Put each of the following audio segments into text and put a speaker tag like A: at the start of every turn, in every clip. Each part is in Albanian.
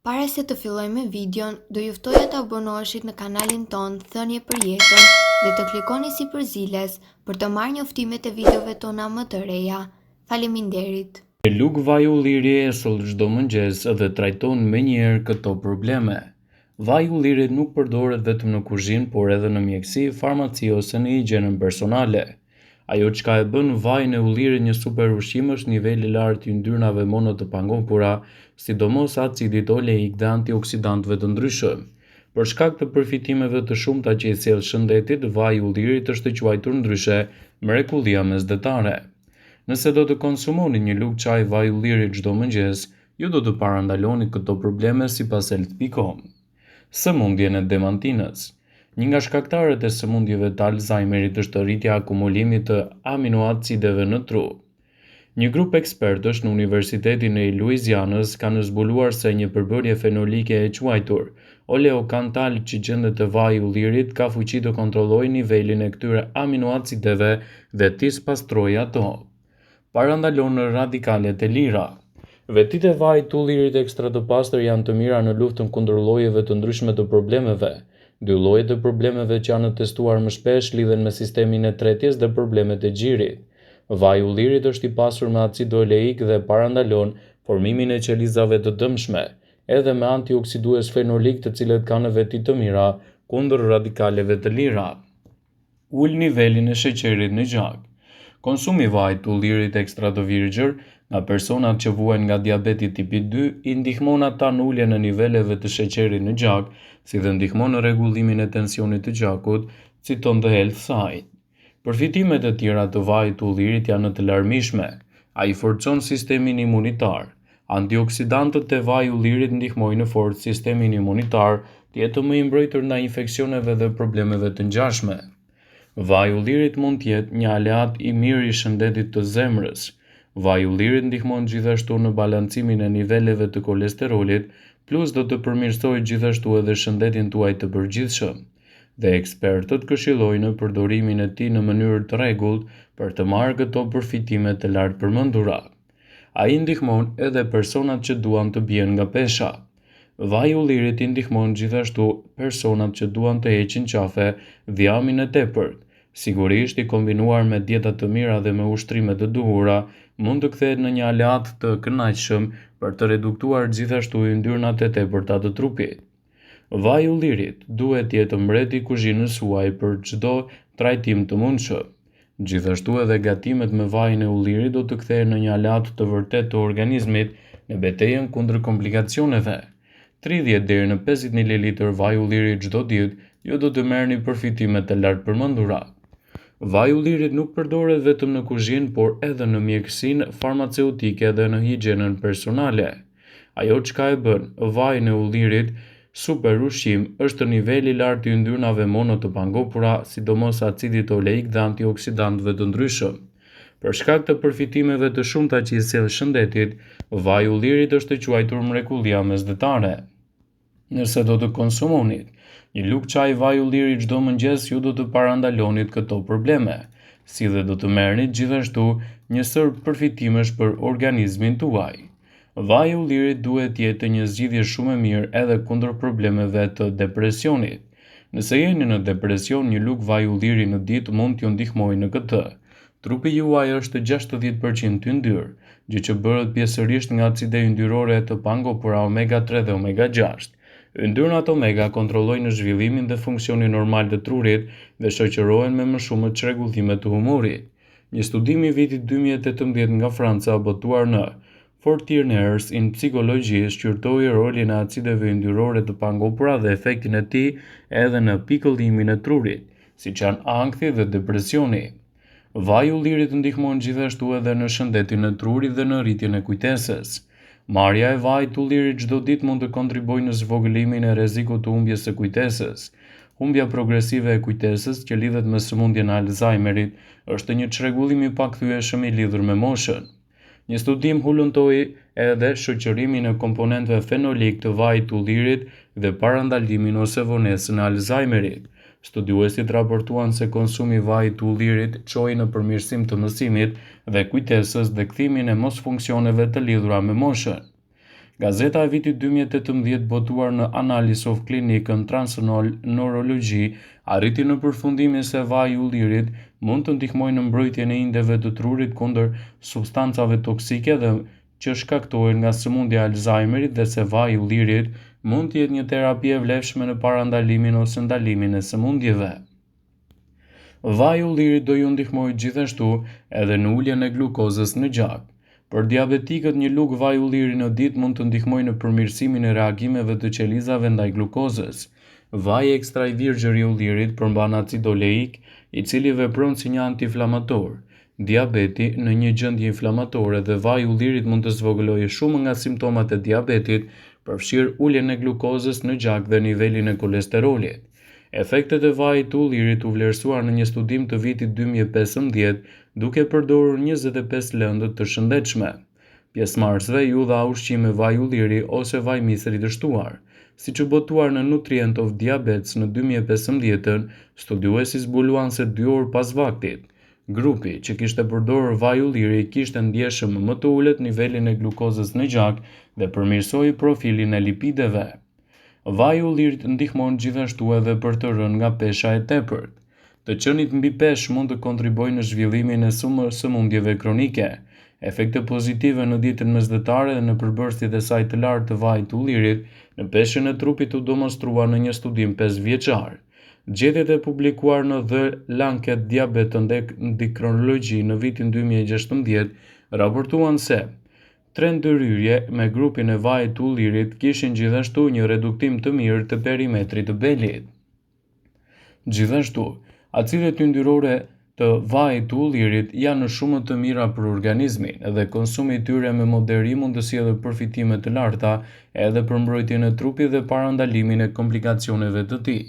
A: Para se të fillojmë me videon, do ju ftoja të abonoheshit në kanalin ton Thënie për Jetën dhe të klikoni sipërziles për të marrë njoftimet e videove tona më të reja. Faleminderit.
B: Luk vaj ulliri e sëll çdo mëngjes dhe trajton menjëherë këto probleme. Vaj ullirit nuk përdoret vetëm në kuzhinë, por edhe në mjekësi, farmaci ose në higjienën personale. Ajo çka e bën vajin e ullirit një super ushqim është niveli i lartë i yndyrnave mono të pangopura, sidomos acidit oleik dhe antioksidantëve të ndryshëm. Për shkak të përfitimeve të shumta që i sjell shëndetit, vaji i ullirit është i quajtur ndryshe mrekullia mesdhetare. Nëse do të konsumoni një lugë çaj vaj ulliri çdo mëngjes, ju do të parandaloni këto probleme sipas health.com. Sëmundjen e demantinës. Një nga shkaktarët e sëmundjeve të Alzheimerit është rritja e akumulimit të aminoacideve në tru. Një grup ekspertësh në Universitetin e Louisianës kanë zbuluar se një përbërje fenolike e quajtur oleokantal që gjendet te vaji i ullirit ka fuqi të kontrollojë nivelin e këtyre aminoacideve dhe t'i pastrojë ato. Parandalon radikalet e lira. Vetit e vajit të ullirit ekstra të pastër janë të mira në luftën kundër llojeve të ndryshme të problemeve. Dy llojet e problemeve që janë testuar më shpesh lidhen me sistemin e tretjes dhe problemet e gjirit. Vaji i ullirit është i pasur me acid oleik dhe parandalon formimin e qelizave të dëmshme, edhe me antioksidues fenolik të cilët kanë veti të mira kundër radikaleve të lira. Ul nivelin e sheqerit në gjak. Konsumi i vajit të ullirit ekstra të virgjër nga personat që vuajnë nga diabeti tipi 2 i ndihmon ata në uljen e niveleve të sheqerit në gjak, si dhe ndihmon në rregullimin e tensionit të gjakut, citon The Health Site. Përfitimet e tjera të vajit të ullirit janë të larmishme. Ai forcon sistemin imunitar. Antioksidantët e vajit të ullirit ndihmojnë në forcë sistemin imunitar të jetë më i mbrojtur ndaj infeksioneve dhe problemeve të ngjashme. Vaji i ullirit mund të jetë një aleat i mirë i shëndetit të zemrës. Vaji i ullirit ndihmon gjithashtu në balancimin e niveleve të kolesterolit, plus do të përmirësojë gjithashtu edhe shëndetin tuaj të përgjithshëm. Dhe ekspertët këshillojnë përdorimin e tij në mënyrë të rregullt për të marrë këto përfitime të lartë përmendura. Ai ndihmon edhe personat që duan të bien nga pesha. Vaji i ullirit i ndihmon gjithashtu personat që duan të heqin qafe, dhiamin e tepërt. Sigurisht i kombinuar me dieta të mira dhe me ushtrime të duhura, mund të kthehet në një aleat të kënaqshëm për të reduktuar gjithashtu yndyrnat e tepërta të trupit. Vaji i ullirit duhet të jetë mbreti i kuzhinës suaj për çdo trajtim të mundshëm. Gjithashtu edhe gatimet me vajin e ullirit do të kthehen në një aleat të vërtetë të organizmit në betejën kundër komplikacioneve. 30 deri në 50 ml vaj ulliri çdo ditë, ju do të merrni përfitime të lartë përmendura. Vaji i ullirit nuk përdoret vetëm në kuzhinë, por edhe në mjekësinë farmaceutike dhe në higjienën personale. Ajo çka e bën vajin e ullirit super ushqim është niveli i lartë i yndyrnave mono të pangopura, sidomos acidit oleik dhe antioksidantëve të ndryshëm. Për shkak të përfitimeve të shumta që i sjell shëndetit, vaji i ullirit është i quajtur mrekullia mesdhetare. Nëse do të konsumoni një lugë çaj vaj ulliri çdo mëngjes, ju do të parandalonit këto probleme, si dhe do të merrni gjithashtu një sër përfitimesh për organizmin tuaj. Vaji i ullirit duhet të jetë një zgjidhje shumë e mirë edhe kundër problemeve të depresionit. Nëse jeni në depresion, një lugë vaj ulliri në ditë mund t'ju ndihmojë në këtë. Trupi juaj është 60% yndyr, gjë që bëhet pjesërisht nga acide yndyrore të pangopura omega 3 dhe omega 6. Yndyrnat omega kontrollojnë zhvillimin dhe funksionin normal të trurit dhe shoqërohen me më shumë çrregullime të humorit. Një studim i vitit 2018 nga Franca botuar në 14 Years in Psychology shqyrtoi rolin e acideve yndyrore të pangopura dhe efektin e tij edhe në pikëllimin e trurit, siç janë ankthi dhe depresioni. Vaji i ullirit ndihmon gjithashtu edhe në shëndetin e trurit dhe në rritjen e kujtesës. Marrja e vajit të ullirit çdo ditë mund të kontribuojë në zvogëlimin e rrezikut të humbjes së kujtesës. Humbja progresive e kujtesës që lidhet me sëmundjen e Alzheimerit është një çrregullim i pakthyeshëm i lidhur me moshën. Një studim hulumtoi edhe shoqërimin e komponentëve fenolik të vajit të ullirit dhe parandalimin ose vonesën e Alzheimerit. Studiuesit raportuan se konsumi i vajit të ullirit çoi në përmirësim të mësimit dhe kujtesës dhe kthimin e mosfunksioneve të lidhura me moshën. Gazeta e vitit 2018 botuar në Annals of Clinical Translational Neurology arriti në përfundimin se vaji i ullirit mund të ndihmojë në mbrojtjen e indeve të trurit kundër substancave toksike dhe që shkaktohen nga sëmundja e Alzheimerit dhe se vaji i ullirit mund të jetë një terapi e vlefshme në parandalimin ose ndalimin e sëmundjeve. Vaji i ullirit do ju ndihmojë gjithashtu edhe në uljen e glukozës në gjak. Për diabetikët, një lugë vaj ulliri në ditë mund të ndihmojë në përmirësimin e reagimeve të qelizave ndaj glukozës. Vaji ekstra i virgjër i ullirit përmban acid oleik, i cili vepron si një antiinflamator. Diabeti në një gjendje inflamatore dhe vaji i ullirit mund të zvogëlojë shumë nga simptomat e diabetit, përfshirë uljen e glukozës në gjak dhe nivelin e kolesterolit. Efektet e vajit të ullirit u vlerësuar në një studim të vitit 2015 duke përdorur 25 lëndë të shëndetshme. Pjesëmarrësve ju dha ushqim me vaj ulliri ose vaj misri të shtuar. Siç u botuar në Nutrient of Diabetes në 2015, studiuesi zbuluan se 2 orë pas vaktit, grupi që kishte përdorur vaj ulliri kishte ndjeshëm më të ulët nivelin e glukozës në gjak dhe përmirësoi profilin e lipideve. Vaji i ullirit ndihmon gjithashtu edhe për të rënë nga pesha e tepërt. Të qenit mbi peshë mund të kontribojë në zhvillimin e sëmundjeve kronike. Efekte pozitive në ditën mesdhetare dhe në përbërësit e saj të lartë të vajit të ullirit në peshën e trupit u demonstrua në një studim 5 vjeçar. Zgjedhjet e publikuar në The Lancet Diabetes Endocrinology në vitin 2016 raportuan se 3 ndërhyrje me grupin e vajit të ullirit kishin gjithashtu një reduktim të mirë të perimetrit të belit. Gjithashtu, acidet yndyrore të vajit të ullirit janë shumë të mira për organizmin dhe konsumi i tyre me moderim mund të sjellë përfitime të larta edhe për mbrojtjen e trupit dhe parandalimin e komplikacioneve të tij.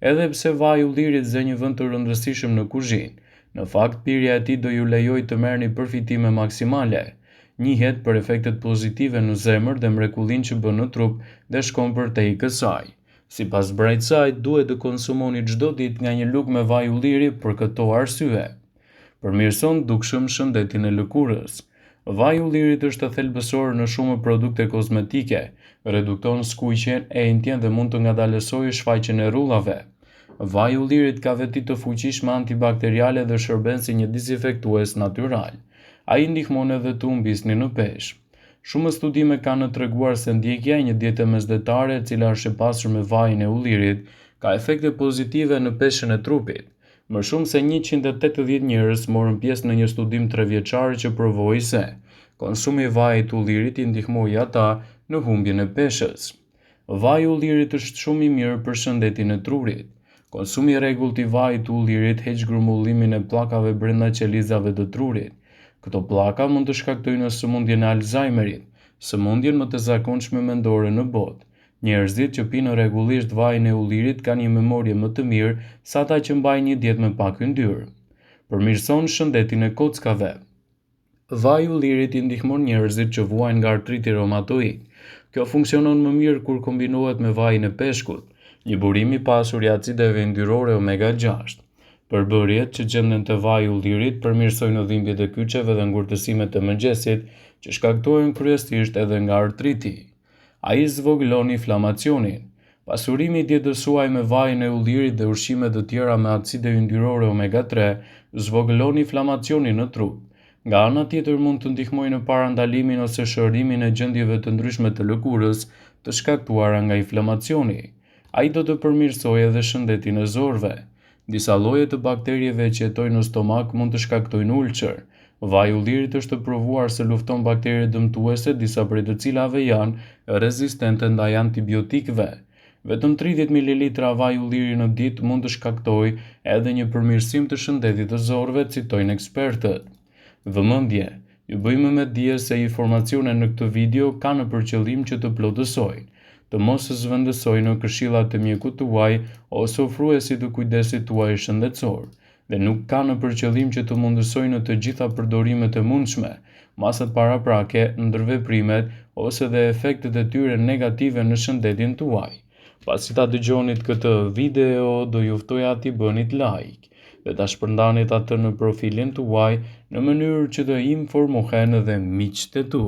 B: Edhe pse vaji i ullirit zë një vend të rëndësishëm në kuzhinë, në fakt pirja e tij do ju lejojë të merrni përfitime maksimale. Njihet për efektet pozitive në zemër dhe mrekullinë që bën në trup dhe shkon përtej kësaj. Sipas Brightside, duhet të konsumoni çdo ditë nga një lugë me vaj ulliri për këto arsye. Përmirëson dukshëm shëndetin e lëkurës. Vaji i ullirit është thelbësor në shumë produkte kozmetike, redukton skuqjen, entjen dhe mund të ngadalësojë shfaqjen e rrullave. Vaji i ullirit ka veti të fuqishme antibakteriale dhe shërben si një dezinfektues natyral. Ai ndihmon edhe të humbisni në peshë. Shumë studime kanë treguar se ndjekja e një diete mesdhetare e cila është e pasur me vajin e ullirit ka efekte pozitive në peshën e trupit. Më shumë se 180 njerëz morën pjesë në një studim 3 vjeçar që provoi se konsumi i vajit të ullirit i ndihmoi ata në humbjen e peshës. Vaji i ullirit është shumë i mirë për shëndetin e trurit. Konsumi i rregullt i vajit të ullirit heq grumbullimin e pllakave brenda qelizave të trurit. Këto pllaka mund të shkaktojnë sëmundjen e Alzheimerit, sëmundjen më të zakonshme mendore në botë. Njerëzit që pinë rregullisht vajin e ullirit kanë një memorie më të mirë se ata që mbajnë një dietë me pak yndyrë. Përmirëson shëndetin e kockave. Vaji i ullirit i ndihmon njerëzit që vuajnë nga artriti reumatoid. Kjo funksionon më mirë kur kombinohet me vajin e peshkut, një burim i pasur i acideve yndyrore omega 6. Përbërjet që gjenden te vaji i ullirit përmirësojnë dhimbjet e kyçeve dhe ngurtësimet e mëngjesit që shkaktohen kryesisht edhe nga artriti. Ai zvogëlon inflamacionin. Pasurimi i dietës suaj me vajin e ullirit dhe ushqime të tjera me acide yndyrore omega 3 zvogëlon inflamacionin në trup. Nga ana tjetër mund të ndihmojë në parandalimin ose shërimin e gjendjeve të ndryshme të lëkurës të shkaktuara nga inflamacioni. Ai do të përmirësojë edhe shëndetin e zorëve. Disa lloje të bakterieve që jetojnë në stomak mund të shkaktojnë ulçër. Vaji i ullirit është provuar se lufton baktere dëmtuese, disa prej të cilave janë rezistente ndaj antibiotikëve. Vetëm 30 ml vaj ulliri në ditë mund të shkaktojë edhe një përmirësim të shëndetit të zorëve, citojnë ekspertët. Vëmendje, ju bëjmë me dije se informacionet në këtë video kanë për qëllim që të plotësojnë, të mos zhvendësojnë në këshillat e mjekut tuaj ose ofruesit të kujdesit tuaj shëndetësor, dhe nuk kanë për qëllim që të mundësojnë të gjitha përdorimet e mundshme, masat paraprake, ndërveprimet ose dhe efektet e tyre negative në shëndetin tuaj. Pasi ta dëgjonit këtë video, do ju ftoja t'i bënit like dhe ta shpërndanit atë në profilin tuaj në mënyrë që të informohen edhe miqtë e tu.